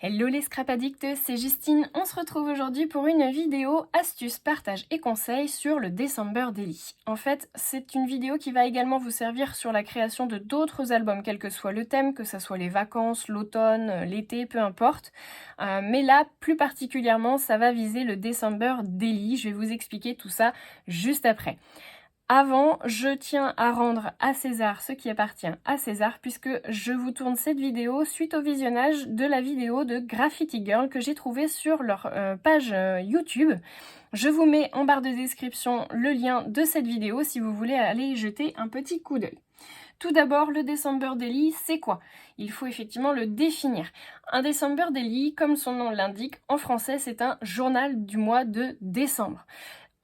Hello les scrap addicts, c'est Justine. On se retrouve aujourd'hui pour une vidéo astuces, partage et conseils sur le December Daily. En fait, c'est une vidéo qui va également vous servir sur la création de d'autres albums, quel que soit le thème, que ce soit les vacances, l'automne, l'été, peu importe. Mais là, plus particulièrement, ça va viser le December Daily. Je vais vous expliquer tout ça juste après. Avant, je tiens à rendre à César ce qui appartient à César puisque je vous tourne cette vidéo suite au visionnage de la vidéo de Graffiti Girl que j'ai trouvée sur leur page YouTube. Je vous mets en barre de description le lien de cette vidéo si vous voulez aller y jeter un petit coup d'œil. Tout d'abord, le December Daily, c'est quoi? Il faut effectivement le définir. Un December Daily, comme son nom l'indique, en français, c'est un journal du mois de décembre.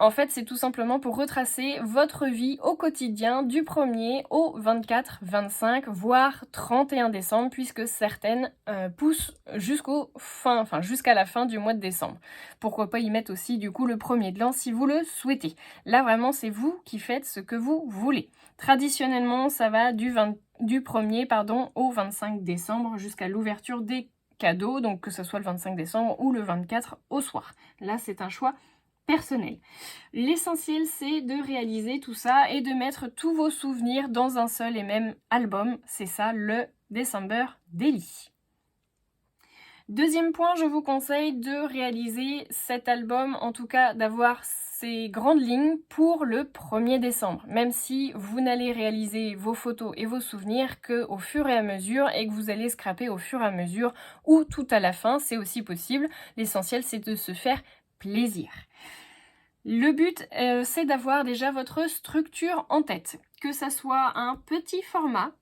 En fait, c'est tout simplement pour retracer votre vie au quotidien du 1er au 24, 25, voire 31 décembre, puisque certaines poussent jusqu'à la fin du mois de décembre. Pourquoi pas y mettre aussi du coup le 1er de l'an si vous le souhaitez. Là vraiment, c'est vous qui faites ce que vous voulez. Traditionnellement, ça va du 1er au 25 décembre jusqu'à l'ouverture des cadeaux, donc que ce soit le 25 décembre ou le 24 au soir. Là, c'est un choix personnel. L'essentiel, c'est de réaliser tout ça et de mettre tous vos souvenirs dans un seul et même album. C'est ça, le December Daily. Deuxième point, je vous conseille de réaliser cet album, en tout cas d'avoir ces grandes lignes pour le 1er décembre, même si vous n'allez réaliser vos photos et vos souvenirs qu'au fur et à mesure et que vous allez scraper au fur et à mesure ou tout à la fin, c'est aussi possible. L'essentiel, c'est de se faire plaisir. Le but, c'est d'avoir déjà votre structure en tête, que ça soit un petit format,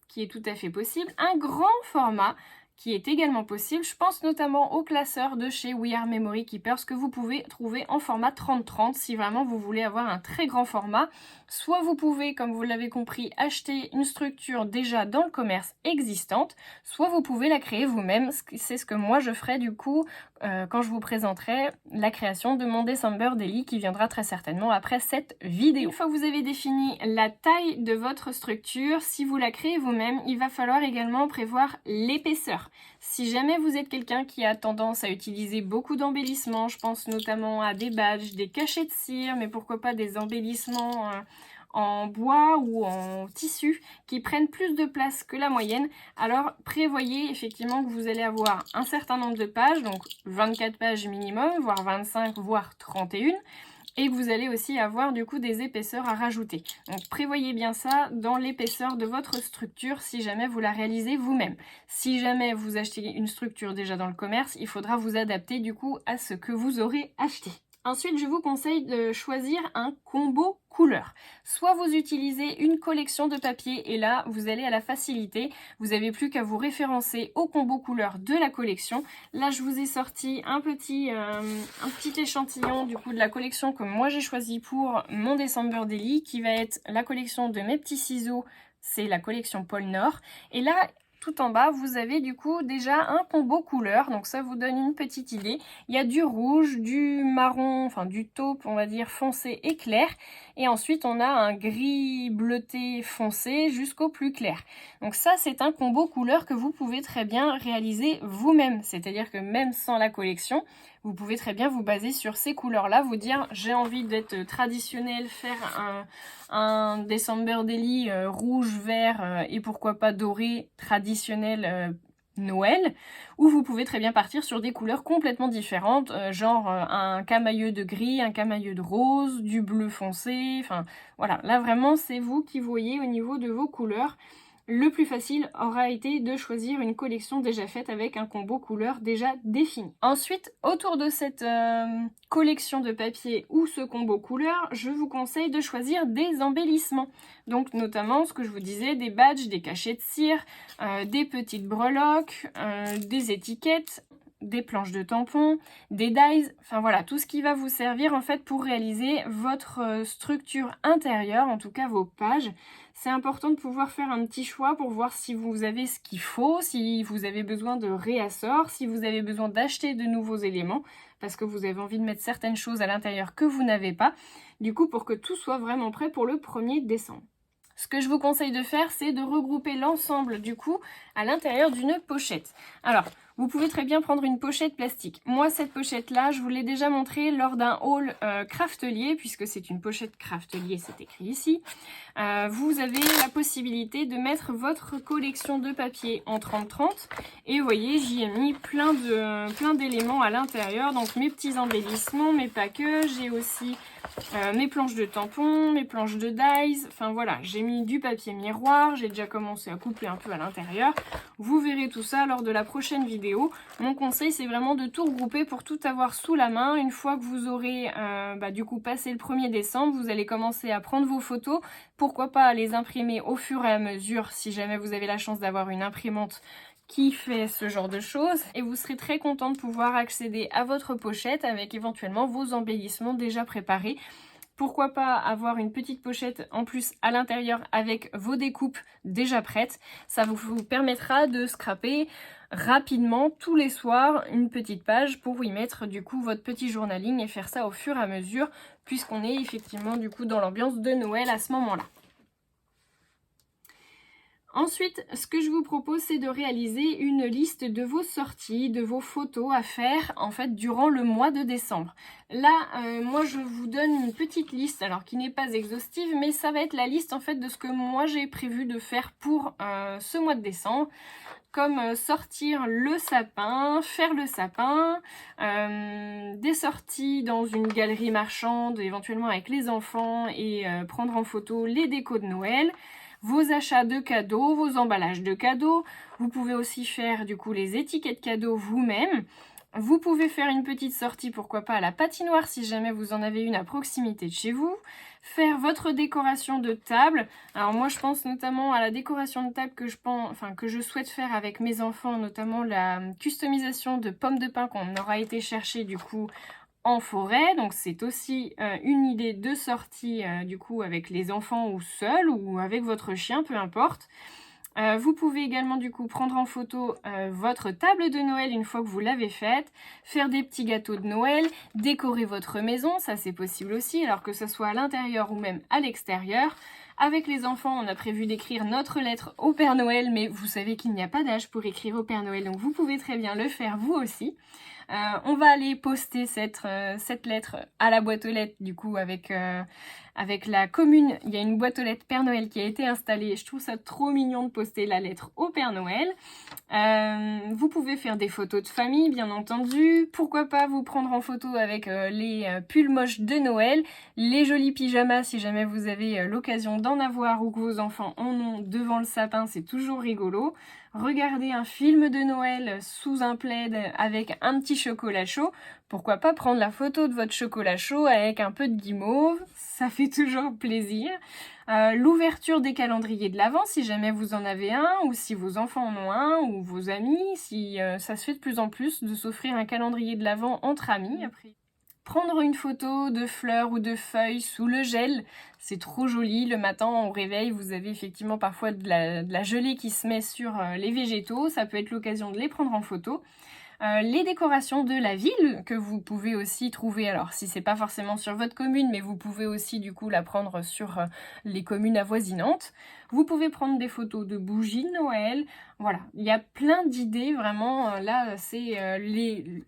qui est tout à fait possible, un grand format, qui est également possible. Je pense notamment au classeur de chez We Are Memory Keepers que vous pouvez trouver en format 30-30 si vraiment vous voulez avoir un très grand format. Soit vous pouvez, comme vous l'avez compris, acheter une structure déjà dans le commerce existante, soit vous pouvez la créer vous-même. C'est ce que moi je ferai du coup quand je vous présenterai la création de mon December Daily qui viendra très certainement après cette vidéo. Une fois que vous avez défini la taille de votre structure, si vous la créez vous-même, il va falloir également prévoir l'épaisseur. Si jamais vous êtes quelqu'un qui a tendance à utiliser beaucoup d'embellissements, je pense notamment à des badges, des cachets de cire, mais pourquoi pas des embellissements en bois ou en tissu qui prennent plus de place que la moyenne, alors prévoyez effectivement que vous allez avoir un certain nombre de pages, donc 24 pages minimum, voire 25, voire 31, et que vous allez aussi avoir du coup des épaisseurs à rajouter. Donc prévoyez bien ça dans l'épaisseur de votre structure si jamais vous la réalisez vous-même. Si jamais vous achetez une structure déjà dans le commerce, il faudra vous adapter du coup à ce que vous aurez acheté. Ensuite, je vous conseille de choisir un combo couleur. Soit vous utilisez une collection de papier et là, vous allez à la facilité. Vous n'avez plus qu'à vous référencer au combo couleur de la collection. Là, je vous ai sorti un petit échantillon du coup de la collection que moi j'ai choisi pour mon December Daily qui va être la collection de mes petits ciseaux. C'est la collection Pôle Nord. Et là, tout en bas, vous avez du coup déjà un combo couleur, donc ça vous donne une petite idée. Il y a du rouge, du marron, enfin du taupe, on va dire foncé et clair. Et ensuite, on a un gris bleuté foncé jusqu'au plus clair. Donc ça, c'est un combo couleur que vous pouvez très bien réaliser vous-même. C'est-à-dire que même sans la collection, vous pouvez très bien vous baser sur ces couleurs-là, vous dire j'ai envie d'être traditionnel, faire un December Daily rouge, vert et pourquoi pas doré traditionnel Noël, ou vous pouvez très bien partir sur des couleurs complètement différentes, genre un camailleux de gris, un camailleux de rose, du bleu foncé, enfin voilà, là vraiment c'est vous qui voyez au niveau de vos couleurs. Le plus facile aura été de choisir une collection déjà faite avec un combo couleur déjà défini. Ensuite, autour de cette collection de papier ou ce combo couleur, je vous conseille de choisir des embellissements. Donc notamment ce que je vous disais, des badges, des cachets de cire, des petites breloques, des étiquettes, des planches de tampons, des dies, enfin voilà, tout ce qui va vous servir en fait pour réaliser votre structure intérieure, en tout cas vos pages. C'est important de pouvoir faire un petit choix pour voir si vous avez ce qu'il faut, si vous avez besoin de réassorts, si vous avez besoin d'acheter de nouveaux éléments, parce que vous avez envie de mettre certaines choses à l'intérieur que vous n'avez pas, du coup pour que tout soit vraiment prêt pour le 1er décembre. Ce que je vous conseille de faire, c'est de regrouper l'ensemble du coup à l'intérieur d'une pochette. Alors, Vous pouvez très bien prendre une pochette plastique. Moi, cette pochette-là, je vous l'ai déjà montrée lors d'un haul Craftelier, puisque c'est une pochette Craftelier, c'est écrit ici. Vous avez la possibilité de mettre votre collection de papier en 30-30. Et vous voyez, j'y ai mis plein d'éléments à l'intérieur. Donc mes petits embellissements, mais pas que. J'ai aussi mes planches de tampons, mes planches de dies. Enfin voilà, j'ai mis du papier miroir. J'ai déjà commencé à couper un peu à l'intérieur. Vous verrez tout ça lors de la prochaine vidéo. Mon conseil, c'est vraiment de tout regrouper pour tout avoir sous la main. Une fois que vous aurez du coup passé le 1er décembre, vous allez commencer à prendre vos photos. Pourquoi pas les imprimer au fur et à mesure si jamais vous avez la chance d'avoir une imprimante qui fait ce genre de choses. Et vous serez très content de pouvoir accéder à votre pochette avec éventuellement vos embellissements déjà préparés. Pourquoi pas avoir une petite pochette en plus à l'intérieur avec vos découpes déjà prêtes. Ça vous permettra de scraper rapidement tous les soirs une petite page pour y mettre du coup votre petit journaling et faire ça au fur et à mesure puisqu'on est effectivement du coup dans l'ambiance de Noël à ce moment-là. Ensuite, ce que je vous propose, c'est de réaliser une liste de vos sorties, de vos photos à faire en fait durant le mois de décembre. Là, moi je vous donne une petite liste, alors qui n'est pas exhaustive, mais ça va être la liste en fait de ce que moi j'ai prévu de faire pour ce mois de décembre. Comme sortir le sapin, faire le sapin, des sorties dans une galerie marchande, éventuellement avec les enfants et prendre en photo les décos de Noël. Vos achats de cadeaux, vos emballages de cadeaux. Vous pouvez aussi faire du coup les étiquettes cadeaux vous-même. Vous pouvez faire une petite sortie, pourquoi pas à la patinoire si jamais vous en avez une à proximité de chez vous. Faire votre décoration de table. Alors moi je pense notamment à la décoration de table que je souhaite faire avec mes enfants, notamment la customisation de pommes de pin qu'on aura été chercher du coup en forêt, donc c'est aussi une idée de sortie du coup avec les enfants ou seul ou avec votre chien, peu importe. Vous pouvez également du coup prendre en photo votre table de Noël une fois que vous l'avez faite, faire des petits gâteaux de Noël, décorer votre maison, ça c'est possible aussi, alors que ce soit à l'intérieur ou même à l'extérieur. Avec les enfants, on a prévu d'écrire notre lettre au Père Noël, mais vous savez qu'il n'y a pas d'âge pour écrire au Père Noël, donc vous pouvez très bien le faire vous aussi. On va aller poster cette lettre à la boîte aux lettres du coup avec la commune. Il y a une boîte aux lettres Père Noël qui a été installée. Je trouve ça trop mignon de poster la lettre au Père Noël. Vous pouvez faire des photos de famille bien entendu. Pourquoi pas vous prendre en photo avec les pulls moches de Noël, les jolis pyjamas si jamais vous avez l'occasion d'en avoir ou que vos enfants en ont devant le sapin, c'est toujours rigolo. Regarder un film de Noël sous un plaid avec un petit chocolat chaud. Pourquoi pas prendre la photo de votre chocolat chaud avec un peu de guimauve, ça fait toujours plaisir. L'ouverture des calendriers de l'Avent si jamais vous en avez un ou si vos enfants en ont un ou vos amis, si ça se fait de plus en plus de s'offrir un calendrier de l'Avent entre amis. Après, prendre une photo de fleurs ou de feuilles sous le gel, c'est trop joli. Le matin au réveil, vous avez effectivement parfois de la gelée qui se met sur les végétaux. Ça peut être l'occasion de les prendre en photo. Les décorations de la ville que vous pouvez aussi trouver, alors si c'est pas forcément sur votre commune, mais vous pouvez aussi du coup la prendre sur les communes avoisinantes. Vous pouvez prendre des photos de bougies de Noël. Voilà, il y a plein d'idées vraiment. Là, c'est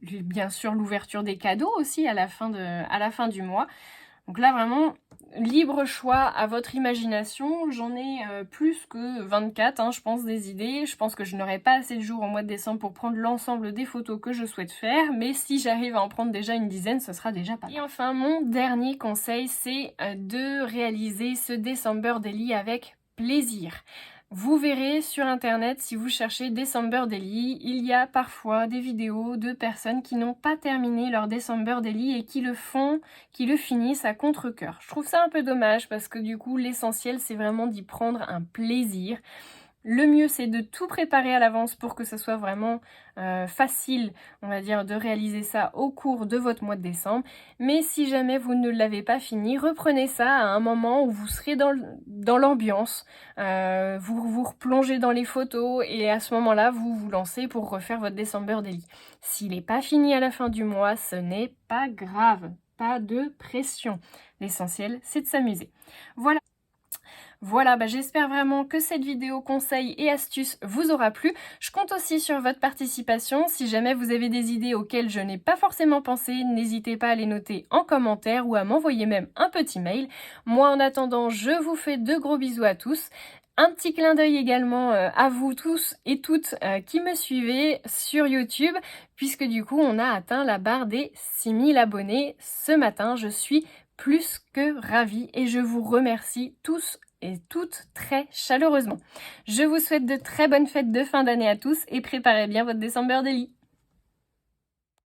bien sûr l'ouverture des cadeaux aussi à la fin du mois. Donc là, vraiment, libre choix à votre imagination. J'en ai plus que 24, hein, je pense, des idées. Je pense que je n'aurai pas assez de jours au mois de décembre pour prendre l'ensemble des photos que je souhaite faire. Mais si j'arrive à en prendre déjà une dizaine, ce sera déjà pas mal. Et enfin, mon dernier conseil, c'est de réaliser ce December Daily avec plaisir. Vous verrez sur internet, si vous cherchez December Daily, il y a parfois des vidéos de personnes qui n'ont pas terminé leur December Daily et qui le finissent à contre-cœur. Je trouve ça un peu dommage parce que du coup l'essentiel c'est vraiment d'y prendre un plaisir. Le mieux c'est de tout préparer à l'avance pour que ce soit vraiment facile, on va dire, de réaliser ça au cours de votre mois de décembre. Mais si jamais vous ne l'avez pas fini, reprenez ça à un moment où vous serez dans l'ambiance, vous vous replongez dans les photos et à ce moment-là, vous vous lancez pour refaire votre December Daily. S'il n'est pas fini à la fin du mois, ce n'est pas grave, pas de pression. L'essentiel, c'est de s'amuser. Voilà. Voilà, j'espère vraiment que cette vidéo conseils et astuces vous aura plu. Je compte aussi sur votre participation. Si jamais vous avez des idées auxquelles je n'ai pas forcément pensé, n'hésitez pas à les noter en commentaire ou à m'envoyer même un petit mail. Moi, en attendant, je vous fais de gros bisous à tous. Un petit clin d'œil également à vous tous et toutes qui me suivez sur YouTube, puisque du coup, on a atteint la barre des 6000 abonnés ce matin. Je suis plus que ravie et je vous remercie tous et toutes très chaleureusement. Je vous souhaite de très bonnes fêtes de fin d'année à tous et préparez bien votre December Daily.